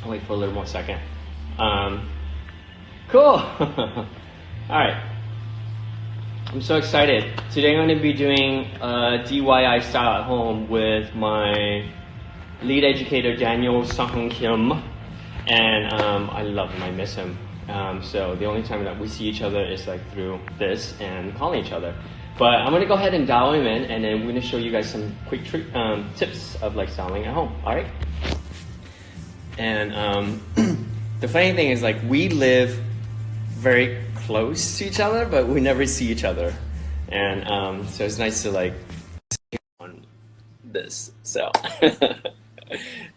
I'll wait for a little more second. Cool. All right. I'm so excited. Today I'm going to be doing a DIY style at home with my lead educator, Daniel Sung Kim. And I love him, I miss him. So the only time that we see each other is like through this and calling each other. But I'm going to go ahead and dial him in, and then we're going to show you guys some quick tips of like styling at home. All right. And the funny thing is, like, we live very close to each other, but we never see each other. And so it's nice to like on this. So,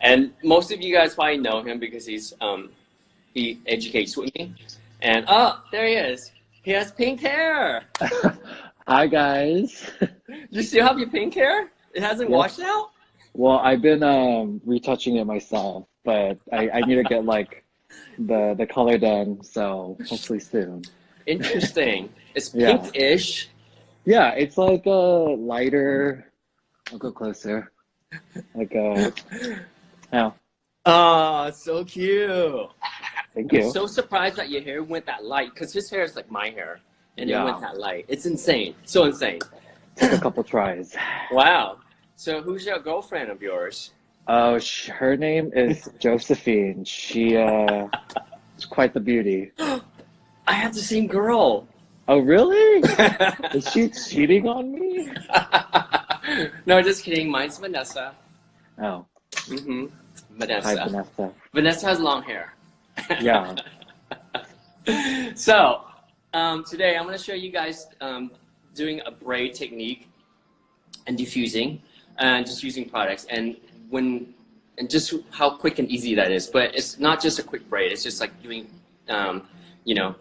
and most of you guys probably know him because he educates with me. And oh, there he is. He has pink hair. Hi guys. You still have your pink hair? It hasn't washed out? Well, I've been retouching it myself, but I need to get like the color done, so hopefully soon. Interesting. It's Yeah. pink-ish. Yeah, it's like a lighter. I'll go closer. Like a now. Oh, so cute. Thank I'm you. so surprised that your hair went that light, because his hair is like my hair, and it Yeah. went that light. It's insane. So insane. Took a couple tries. Wow. So who's your girlfriend of yours? Oh, her name is Josephine. She is quite the beauty. I have the same girl. Oh, really? Is she cheating on me? No, just kidding. Mine's Vanessa. Oh, Mm-hmm. hi Vanessa. Vanessa. Vanessa has long hair. Yeah. So, today I'm going to show you guys doing a braid technique and diffusing and just using products and just how quick and easy that is. But it's not just a quick braid. It's just like doing,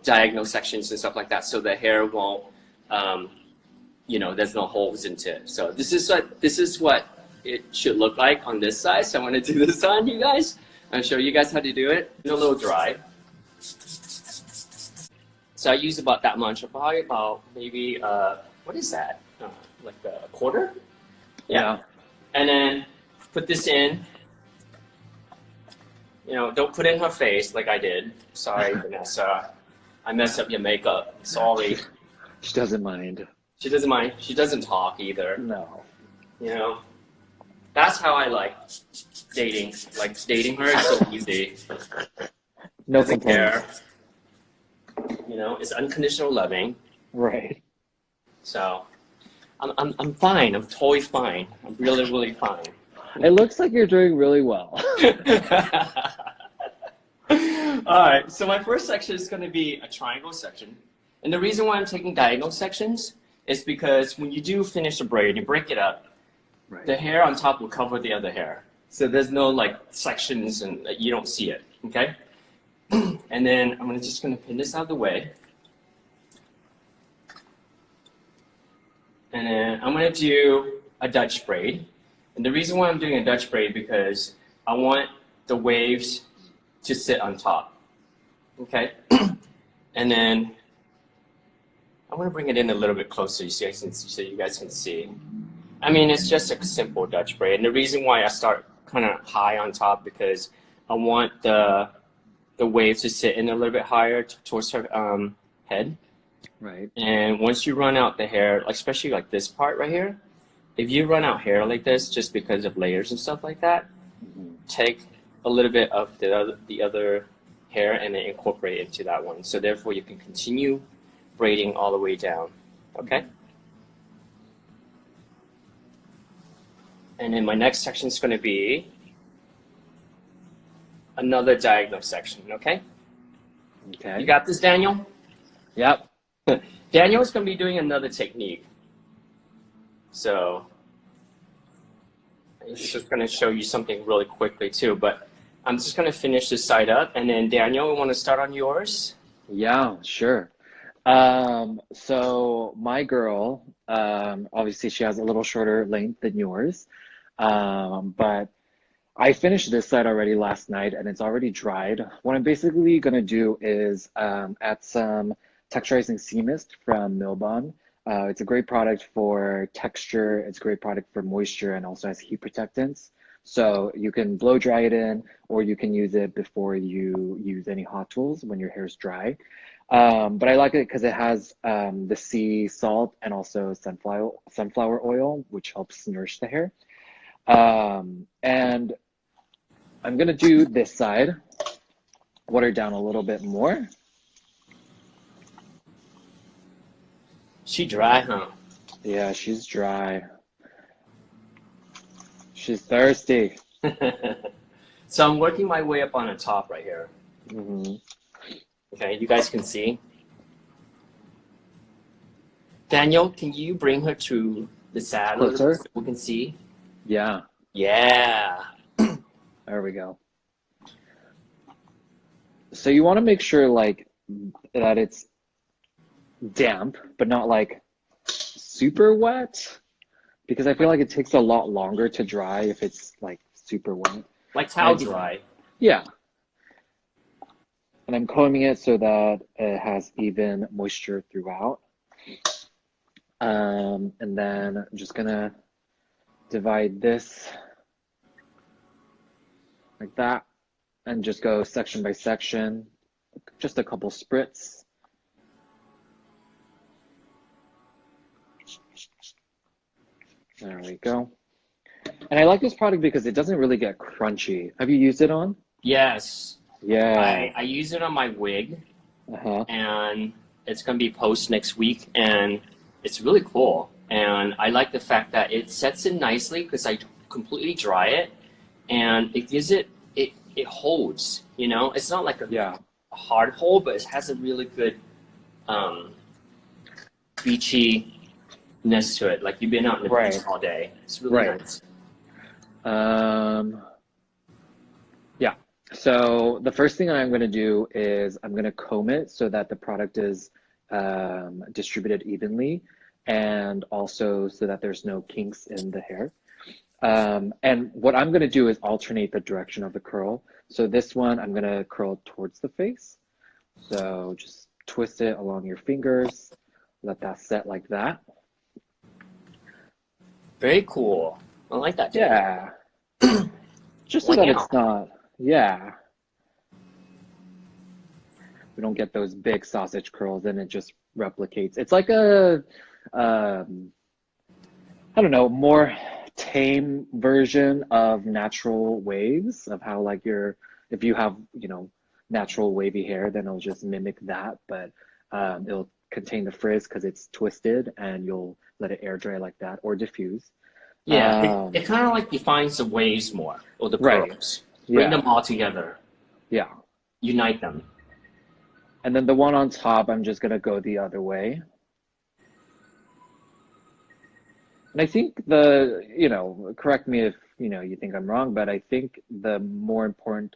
diagonal sections and stuff like that, so the hair won't, there's no holes into it. So this is what it should look like on this side. So I'm going to do this on you guys and show you guys how to do it. It's a little dry. So I use about that much, probably about maybe, what is that? Like a quarter? Yeah. And then put this in. Don't put it in her face like I did. Sorry, Vanessa. I messed up your makeup. Sorry. She doesn't mind. She doesn't mind. She doesn't talk either. No. That's how I like dating. Like dating her is so easy. No Doesn't complaints. care. It's unconditional loving. Right. So I'm fine. I'm totally fine. I'm really, really fine. It looks like you're doing really well. All right, so my first section is going to be a triangle section. And the reason why I'm taking diagonal sections is because when you do finish a braid, you break it up, Right. the hair on top will cover the other hair. So there's no like sections and you don't see it, okay? And then I'm just going to pin this out of the way. And then I'm going to do a Dutch braid. And the reason why I'm doing a Dutch braid because I want the waves to sit on top, okay? And then I'm going to bring it in a little bit closer so you guys can see. I mean, it's just a simple Dutch braid. And the reason why I start kind of high on top because I want the waves to sit in a little bit higher towards her head. Right. And once you run out the hair, especially like this part right here, if you run out hair like this just because of layers and stuff like that, take a little bit of the other hair and then incorporate it into that one. So therefore you can continue braiding all the way down, okay? And then my next section is going to be another diagonal section, okay? Okay. You got this, Daniel? Yep. Daniel is going to be doing another technique. So it's just going to show you something really quickly too, but I'm just going to finish this side up, and then Daniel, we want to start on yours? Yeah, sure. So my girl, obviously she has a little shorter length than yours, but I finished this side already last night and it's already dried. What I'm basically gonna do is add some texturizing sea mist from Milbon. It's a great product for texture. It's a great product for moisture and also has heat protectants. So you can blow dry it in, or you can use it before you use any hot tools when your hair is dry. But I like it because it has the sea salt and also sunflower oil, which helps nourish the hair. And I'm gonna do this side, water down a little bit more. She dry, huh? Yeah, she's dry. She's thirsty. So I'm working my way up on the top right here. Hmm. Okay, you guys can see. Daniel, can you bring her to the side a little Closer? bit so we can see? Yeah, Yeah. there we go. So you want to make sure like that it's damp, but not like super wet, because I feel like it takes a lot longer to dry if it's like super wet. Like towel dry. Yeah. And I'm combing it so that it has even moisture throughout. And then I'm just gonna divide this like that and just go section by section, just a couple spritz. There we go. And I like this product because it doesn't really get crunchy. Have you used it on? Yes. Yeah. I use it on my wig, Uh-huh. and it's going to be post next week, and it's really cool. And I like the fact that it sets in nicely because I completely dry it, and it gives it holds, you know? It's not like Yeah. a hard hold, but it has a really good beachiness to it. Like you've been out in the beach all day. It's really nice. Yeah. So the first thing I'm going to do is I'm going to comb it so that the product is distributed evenly, and also so that there's no kinks in the hair. And what I'm going to do is alternate the direction of the curl. So this one, I'm going to curl towards the face. So just twist it along your fingers, let that set like that. Very cool. I like that. Yeah. Just so that it's not, yeah. We don't get those big sausage curls and it just replicates. It's like a, I don't know, more tame version of natural waves, of how like if you have, you know, natural wavy hair, then it'll just mimic that, but it'll contain the frizz because it's twisted, and you'll let it air dry like that or diffuse. Yeah, it kind of like defines the waves more, or the curls. Bring them all together. Yeah. Unite them. And then the one on top, I'm just gonna go the other way. And I think you know, correct me if, you know, you think I'm wrong, but I think the more important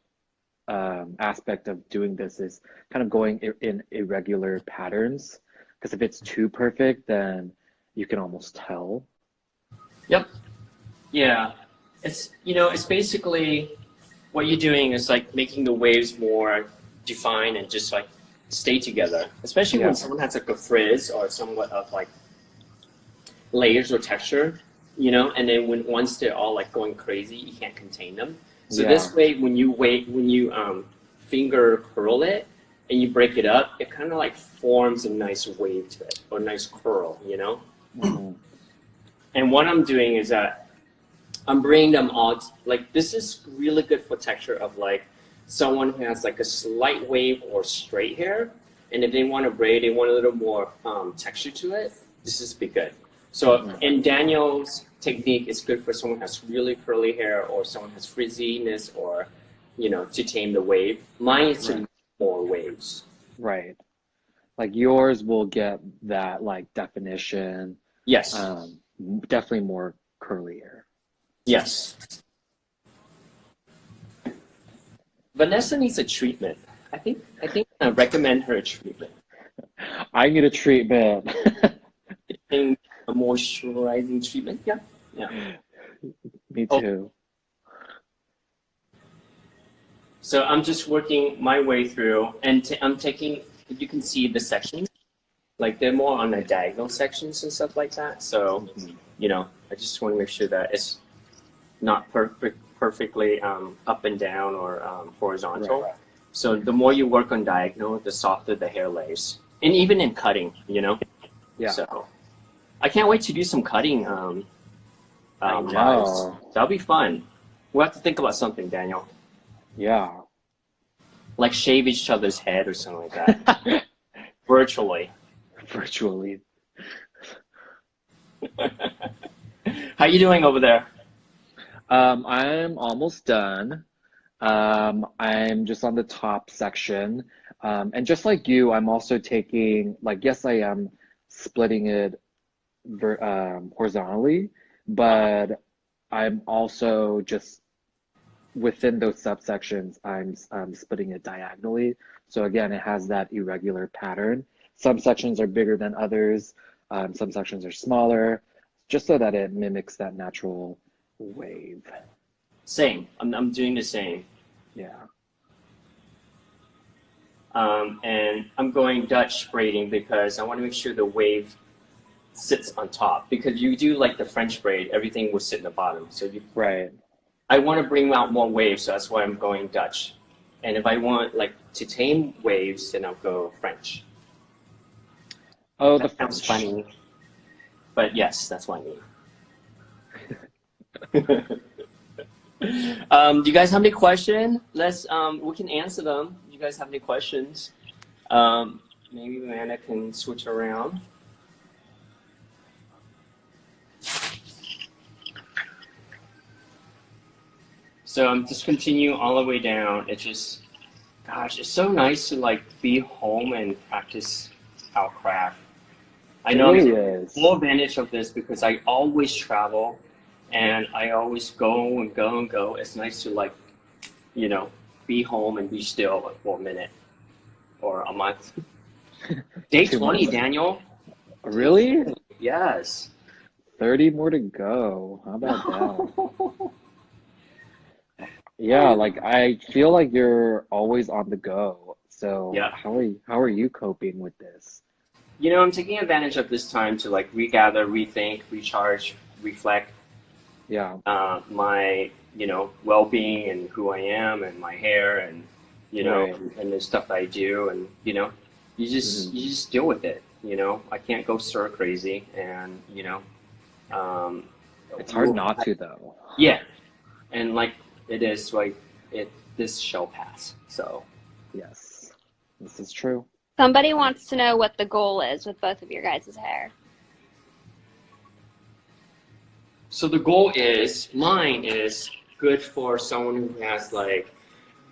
aspect of doing this is kind of going in irregular patterns. Because if it's too perfect, then you can almost tell. Yep. Yeah. It's, you know, it's basically what you're doing is like making the waves more defined and just like stay together. Especially when someone has like a frizz or somewhat of like layers or texture, you know, and then once they're all like going crazy, you can't contain them. So this way, when you finger curl it and you break it up, it kind of like forms a nice wave to it, or a nice curl, you know. Mm-hmm. And what I'm doing is that I'm bringing them all. Like this is really good for texture of like someone who has like a slight wave or straight hair, and if they want to braid, they want a little more texture to it. This is be good. So in Daniel's technique, it's good for someone who has really curly hair or someone who has frizziness, or, you know, to tame the wave. Mine is to more waves. Right. Like yours will get that like definition. Yes. Definitely more curly hair. Yes. Vanessa needs a treatment. I think I recommend her a treatment. I need a treatment. A moisturizing treatment. Yeah. Me too. So I'm just working my way through, and I'm taking. You can see the sections, like they're more on the diagonal sections and stuff like that. So, you know, I just want to make sure that it's not perfectly up and down or horizontal. Right. So the more you work on diagonal, the softer the hair lays. And even in cutting, you know? Yeah. So I can't wait to do some cutting I lives. know. That'll be fun. We'll have to think about something, Daniel. Yeah. Like shave each other's head or something like that. Virtually. Virtually. How you doing over there? I'm almost done. I'm just on the top section. And just like you, I'm also taking, like, yes, I am splitting it horizontally, but I'm also just within those subsections, I'm splitting it diagonally. So again, it has that irregular pattern. Some sections are bigger than others. Some sections are smaller, just so that it mimics that natural wave. Same. I'm doing the same. Yeah. And I'm going Dutch braiding because I want to make sure the wave sits on top. Because you do like the French braid, everything will sit in the bottom. So Right. I want to bring out more waves, so that's why I'm going Dutch. And if I want like to tame waves, then I'll go French. Oh, That the sounds French. funny, but yes, that's what I mean. Do you guys have any questions? We can answer them. You guys have any questions? Maybe Amanda can switch around. So I'm just continue all the way down. It's just, gosh, it's so nice to like be home and practice our craft. I It know I'm really taking is. full advantage of this because I always travel and I always go and go and go. It's nice to like, you know, be home and be still for a minute or a month. Day 2 20, months. Daniel. Really? Yes. 30 more to go. How about that? Yeah, like I feel like you're always on the go. So Yeah. how are you coping with this? You know, I'm taking advantage of this time to like regather, rethink, recharge, reflect Yeah, my, you know, well-being and who I am and my hair and, you know, right. and the stuff I do. And, you know, Hmm. you just deal with it. You know, I can't go stir crazy and, you know, um, It's hard we'll, not to though. yeah. And like it is like this shall pass. So Yes, this is true. Somebody wants to know what the goal is with both of your guys' hair. so the goal is mine is good for someone who has like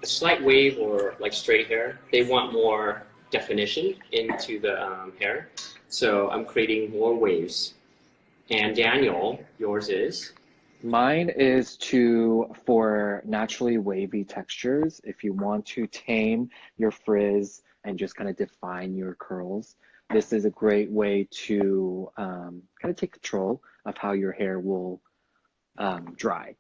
a slight wave or like straight hair. They want more definition into the hair. So I'm creating more waves. And Daniel, yours is? Mine is for naturally wavy textures. If you want to tame your frizz and just kind of define your curls, this is a great way to kind of take control of how your hair will dry.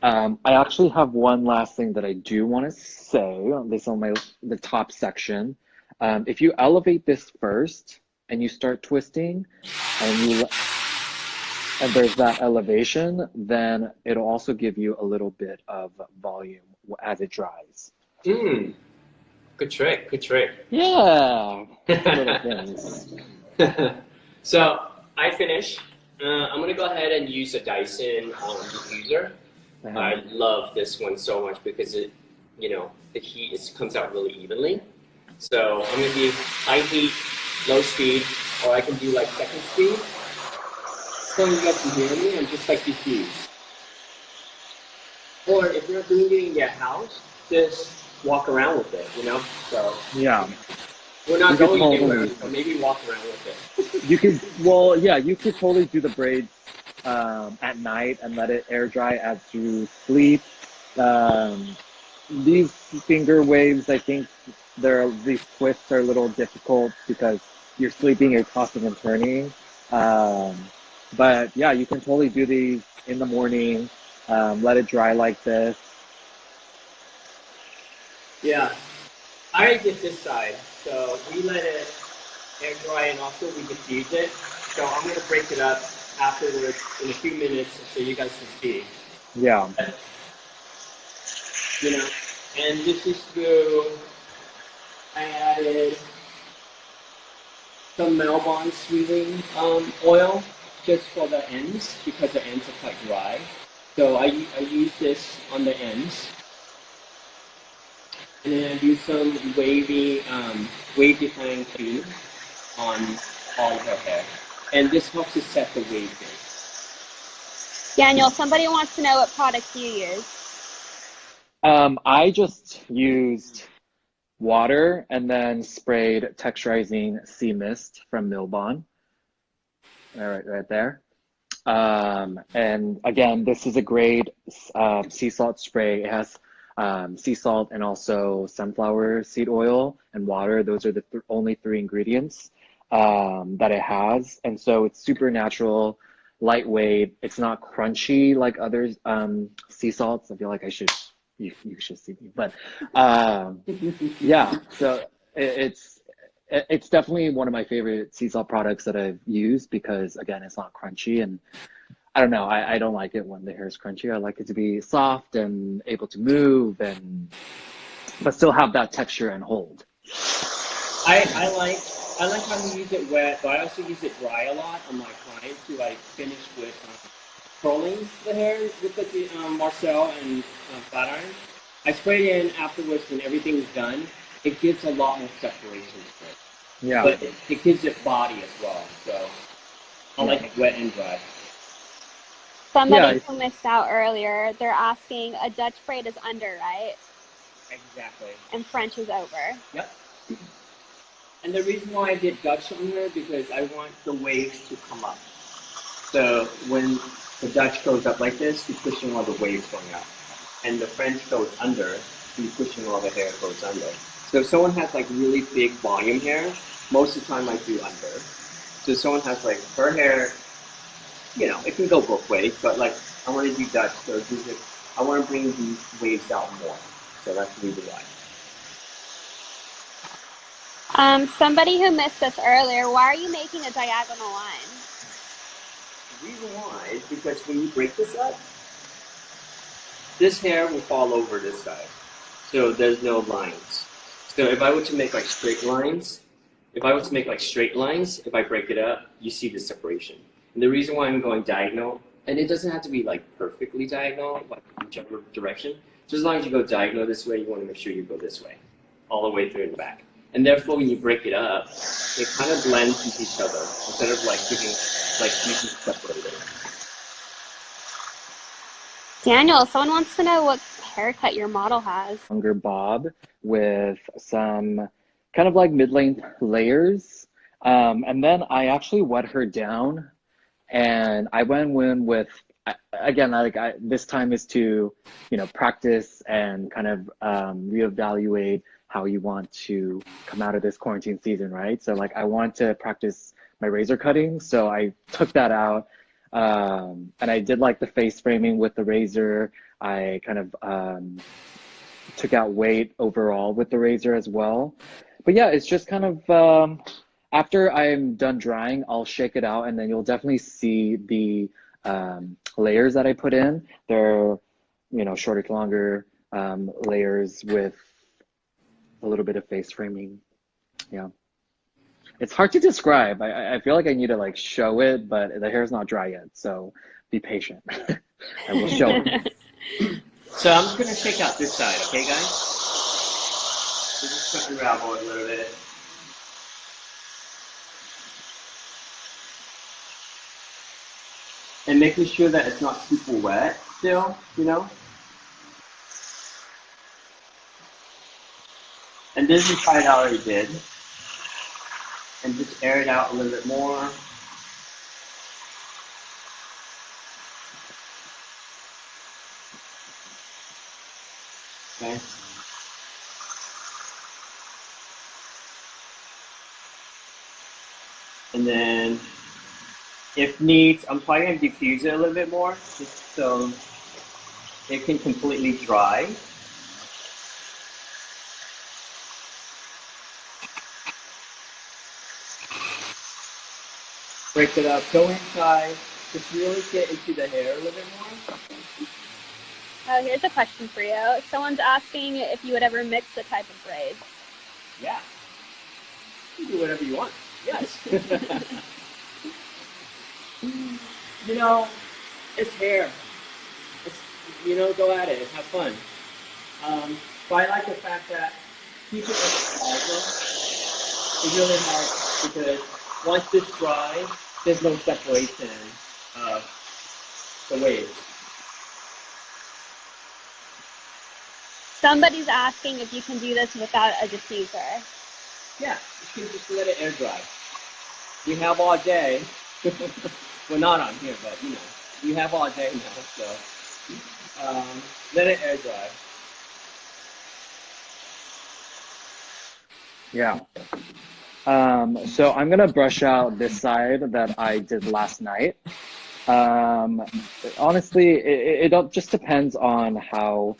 I actually have one last thing that I do want to say on this on the top section. If you elevate this first and you start twisting and there's that elevation, then it'll also give you a little bit of volume as it dries. Mm, good trick, good trick. Yeah, little things. So I finished. I'm gonna go ahead and use a Dyson diffuser. I love this one so much because it, you know, the heat comes out really evenly. So I'm gonna do high heat, low speed, or I can do like second speed. So you guys can hear me, I'm just like diffuse. Or if you're doing it in your house, just walk around with it, you know? So Yeah, we're not you could going anywhere, totally, so maybe walk around with it. you could, well, yeah, you could totally do the braids at night and let it air dry as you sleep. Um, these finger waves, I think these twists are a little difficult because you're sleeping, you're tossing and turning. But yeah, you can totally do these in the morning, let it dry like this. Yeah, I already did this side, so we let it air dry and also we diffuse it. So I'm gonna break it up afterwards in a few minutes so you guys can see. Yeah. you know. And this is through, I added some Melbourne sweetening oil just for the ends because the ends are quite dry. So I use this on the ends. And then I do some wave defying cream on all of her hair. And this helps to set the wave base. Daniel, somebody wants to know what products you use. I just used water and then sprayed texturizing sea mist from Milbon. Right there. And again, this is a great sea salt spray. It has sea salt and also sunflower seed oil and water. Those are the only 3 ingredients that it has. And so it's super natural, lightweight. It's not crunchy like other sea salts. I feel like you should see me, but yeah, so it's definitely one of my favorite sea salt products that I've used because again, it's not crunchy, and I don't know, I don't like it when the hair is crunchy. I like it to be soft and able to move but still have that texture and hold. I like how you use it wet, but I also use it dry a lot on my clients who I finish with curling the hair with the Marcel and flat iron. I spray it in afterwards when everything's done. It gives a lot more separation to it. Yeah. But it gives it body as well. So I like it wet and dry. Somebody who missed out earlier, they're asking, a Dutch braid is under, right? Exactly. And French is over. Yep. And the reason why I did Dutch on her because I want the waves to come up. So when the Dutch goes up like this, you're pushing all the waves going up. And the French goes under, you're pushing all the hair goes under. So if someone has like really big volume hair, most of the time I do under. So if someone has like her hair, you know, it can go both ways, but like I want to do Dutch, so I want to bring these waves out more. So that's the reason why. Somebody who missed this earlier, why are you making a diagonal line? The reason why is because when you break this up, this hair will fall over this side. So there's no lines. So if I were to make like straight lines, if I break it up, you see the separation. And the reason why I'm going diagonal, and it doesn't have to be like perfectly diagonal, like whichever direction. Just as long as you go diagonal this way, you want to make sure you go this way, all the way through in the back. And therefore, when you break it up, it kind of blends with each other instead of like giving, like you can separate it. Daniel, someone wants to know what haircut your model has. Longer bob with some kind of like mid-length layers. And then I actually wet her down and I went in with, again, this time is to, you know, practice and kind of reevaluate how you want to come out of this quarantine season, right? So like I want to practice my razor cutting. So I took that out and I did like the face framing with the razor. I kind of took out weight overall with the razor as well. But yeah, it's just kind of, after I'm done drying, I'll shake it out and then you'll definitely see the layers that I put in. They're, you know, shorter to longer layers with a little bit of face framing. Yeah. It's hard to describe. I feel like I need to like show it, but the hair's not dry yet. So be patient. I will show it. So I'm just going to shake out this side, okay, guys? So just unravel it a little bit. And making sure that it's not super wet still, you know? And this is part I already did. And just air it out a little bit more. Okay. And then, if needs, I'm probably going to diffuse it a little bit more, just so it can completely dry. Break it up, go inside, just really get into the hair a little bit more. Oh, here's a question for you. Someone's asking if you would ever mix the type of braids. Yeah. You can do whatever you want. Yes. You know, it's hair. It's, go at it. Have fun. But I like the fact that keeping it fragile is really hard because once it's dry, there's no separation of the waves. Somebody's asking if you can do this without a diffuser. Yeah, you can just let it air dry. We have all day. Well, not on here, but you have all day now, so let it air dry. Yeah. So I'm gonna brush out this side that I did last night. Honestly, it just depends on how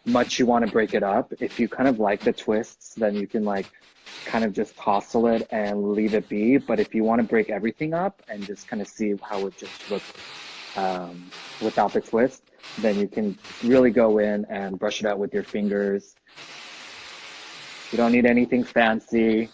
much you want to break it up. If you kind of like the twists, then you can like kind of just tousle it and leave it be. But if you want to break everything up and just kind of see how it just looks without the twist, then you can really go in and brush it out with your fingers. You don't need anything fancy.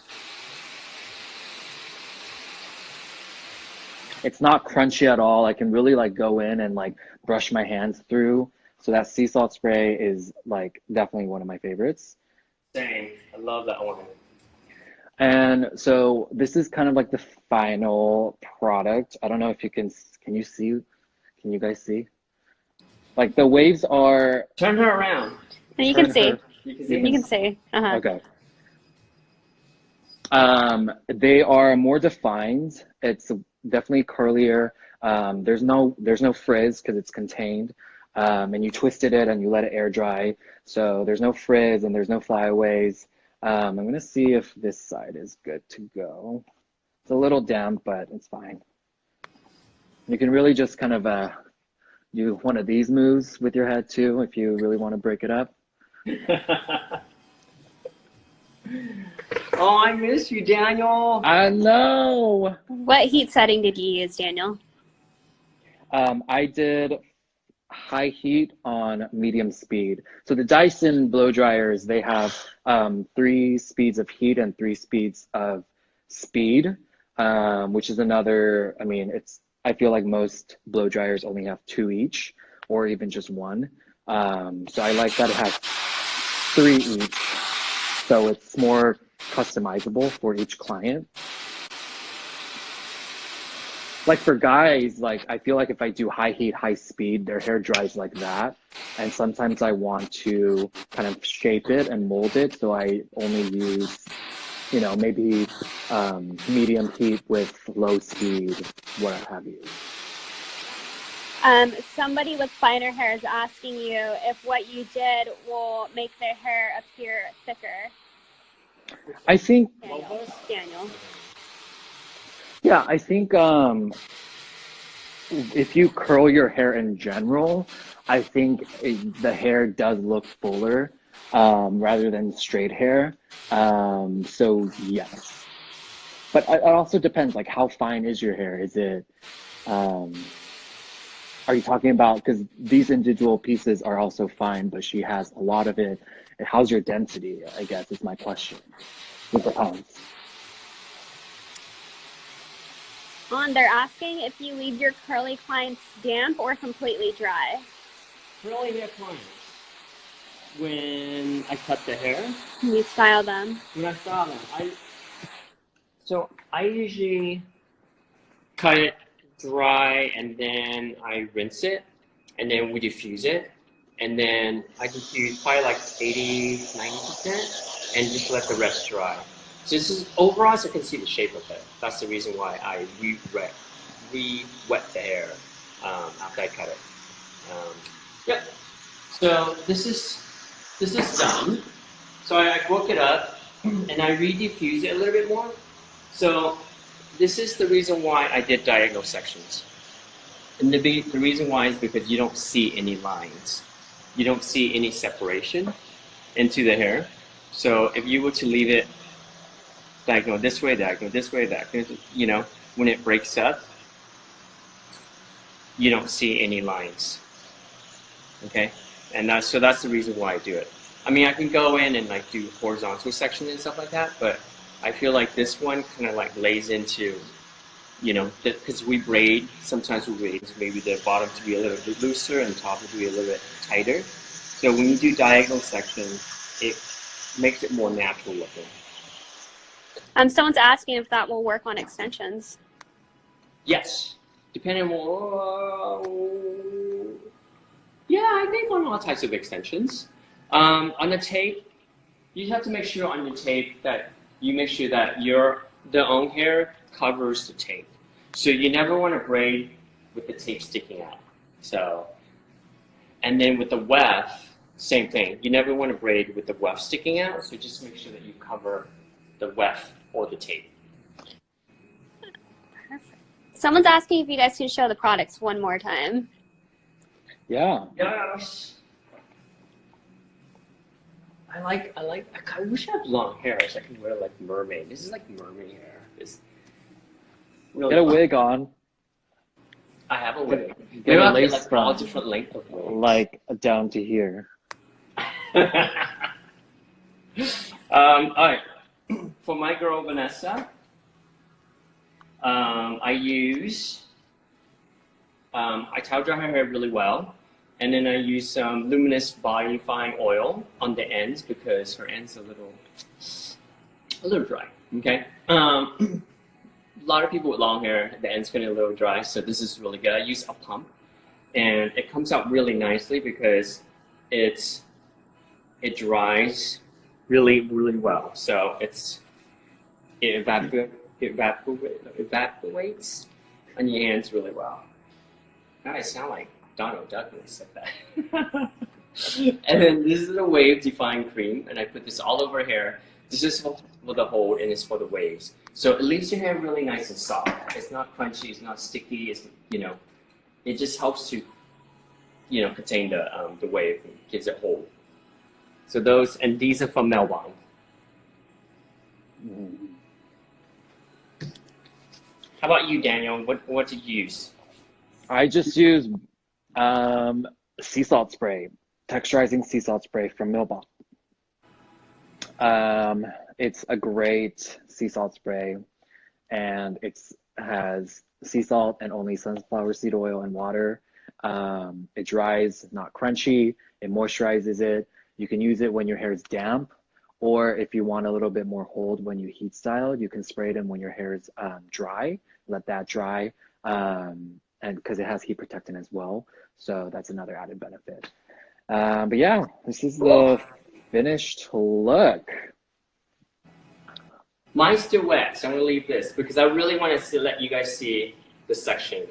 It's not crunchy at all. I can really like go in and like brush my hands through. So that sea salt spray is like definitely one of my favorites. Same. I love that one. And so this is kind of like the final product. I don't know if you can you guys see? Like the waves are. Turn her around. And you can see. You can see. You can see. Uh-huh. Okay. They are more defined. It's definitely curlier. There's no frizz because it's contained. And you twisted it and you let it air dry. So there's no frizz and there's no flyaways. I'm gonna see if this side is good to go. It's a little damp, but it's fine. You can really just kind of do one of these moves with your head too if you really want to break it up. Oh, I miss you, Daniel. I know. What heat setting did you use, Daniel? I did high heat on medium speed. So the Dyson blow dryers, they have 3 speeds of heat and 3 speeds of speed, which is another, I feel like most blow dryers only have 2 each or even just 1. So I like that it has 3 each. So it's more customizable for each client. Like for guys, like I feel like if I do high heat, high speed, their hair dries like that. And sometimes I want to kind of shape it and mold it. So I only use, maybe medium heat with low speed, what have you. Somebody with finer hair is asking you if what you did will make their hair appear thicker. I think Daniel. Yeah, I think if you curl your hair in general, I think the hair does look fuller rather than straight hair. So yes, but it also depends. Like, how fine is your hair? Is it? Are you talking about, because these individual pieces are also fine, but she has a lot of it. How's your density? I guess is my question. It depends. They're asking if you leave your curly clients damp or completely dry. Curly hair clients. When I cut the hair. When you style them. When I style them, I usually cut it dry and then I rinse it and then we diffuse it and then I just use probably like 80-90% and just let the rest dry. So this is overall, so I can see the shape of it. That's the reason why I re-wet the hair after I cut it. Yep. So this is done. So I broke it up and I re-diffuse it a little bit more. So this is the reason why I did diagonal sections. And the reason why is because you don't see any lines. You don't see any separation into the hair. So if you were to leave it diagonal this way, when it breaks up, you don't see any lines. Okay, and so that's the reason why I do it. I mean, I can go in and like do horizontal section and stuff like that, but I feel like this one kind of like lays into, you know, because we braid, sometimes we braid maybe the bottom to be a little bit looser and the top to be a little bit tighter. So when you do diagonal section, it makes it more natural looking. Someone's asking if that will work on extensions. Yes, depending on, yeah, I think on all types of extensions. On the tape, you have to make sure on your tape that you make sure that the own hair covers the tape. So you never want to braid with the tape sticking out. So, and then with the weft, same thing. You never want to braid with the weft sticking out. So just make sure that you cover the weft or the tape. Perfect. Someone's asking if you guys can show the products one more time. Yeah. Yes. I wish I had long hair so I could wear like mermaid. This is like mermaid hair. It's really Get a fun. wig on. I have a wig. Get Maybe a I'll lace get like front. all different length of wigs. Like down to here. All right. For my girl Vanessa, I towel dry her hair really well, and then I use some luminous bodifying oil on the ends because her ends are a little dry. Okay. A lot of people with long hair, the end's getting a little dry, so this is really good. I use a pump, and it comes out really nicely because it dries really, really well. So it evaporates on your hands really well. Now I sound like Donald Duck when I said that. And then this is a wave define cream, and I put this all over hair. This is for the hold, and it's for the waves. So it leaves your hair really nice and soft. It's not crunchy, it's not sticky. It's, you know, it just helps to, you know, contain the wave and gives it hold. So these are from Melbourne. How about you, Daniel? What did you use? I just use sea salt spray, texturizing sea salt spray from Milbon. It's a great sea salt spray, and it has sea salt and only sunflower seed oil and water. It dries, not crunchy. It moisturizes it. You can use it when your hair is damp, or if you want a little bit more hold when you heat style, you can spray it in when your hair is dry. Let that dry, and because it has heat protectant as well, so that's another added benefit. But yeah, this is the finished look. Mine's still wet, so I'm gonna leave this because I really want to let you guys see the section.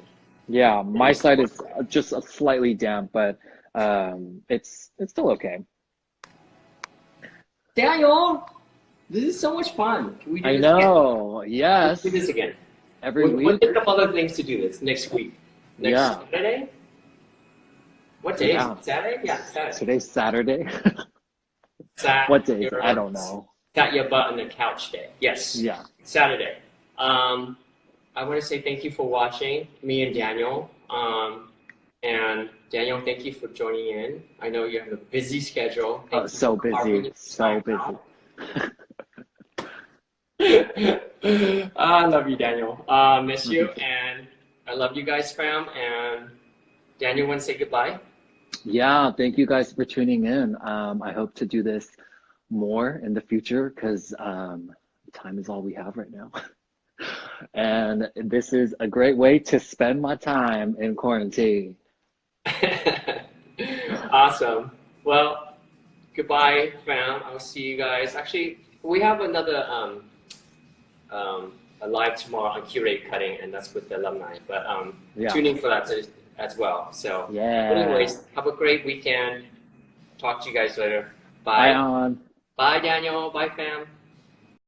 Yeah, my side is just slightly damp, but it's still okay. Daniel, this is so much fun. Can we do I this know. again? Yes. Let's do this again. Every We'll week. think of other things to do this next week. Next Saturday? What day is it? Saturday? Yeah, Saturday. Today's Saturday. What day is it? I don't know. Got your butt on the couch day. Yes. Yeah. Saturday. I want to say thank you for watching, me and Daniel. And Daniel, thank you for joining in. I know you have a busy schedule. So busy. So busy. I love you, Daniel. Miss you, and I love you guys, fam. And Daniel, want to say goodbye? Yeah, thank you guys for tuning in. I hope to do this more in the future because time is all we have right now. And this is a great way to spend my time in quarantine. Awesome. Well, goodbye, fam. I'll see you guys. Actually, we have another a live tomorrow on curate cutting, and that's with the alumni. But tune in for that as well. So, anyways, have a great weekend. Talk to you guys later. Bye. Bye, On. Bye, Daniel. Bye, fam.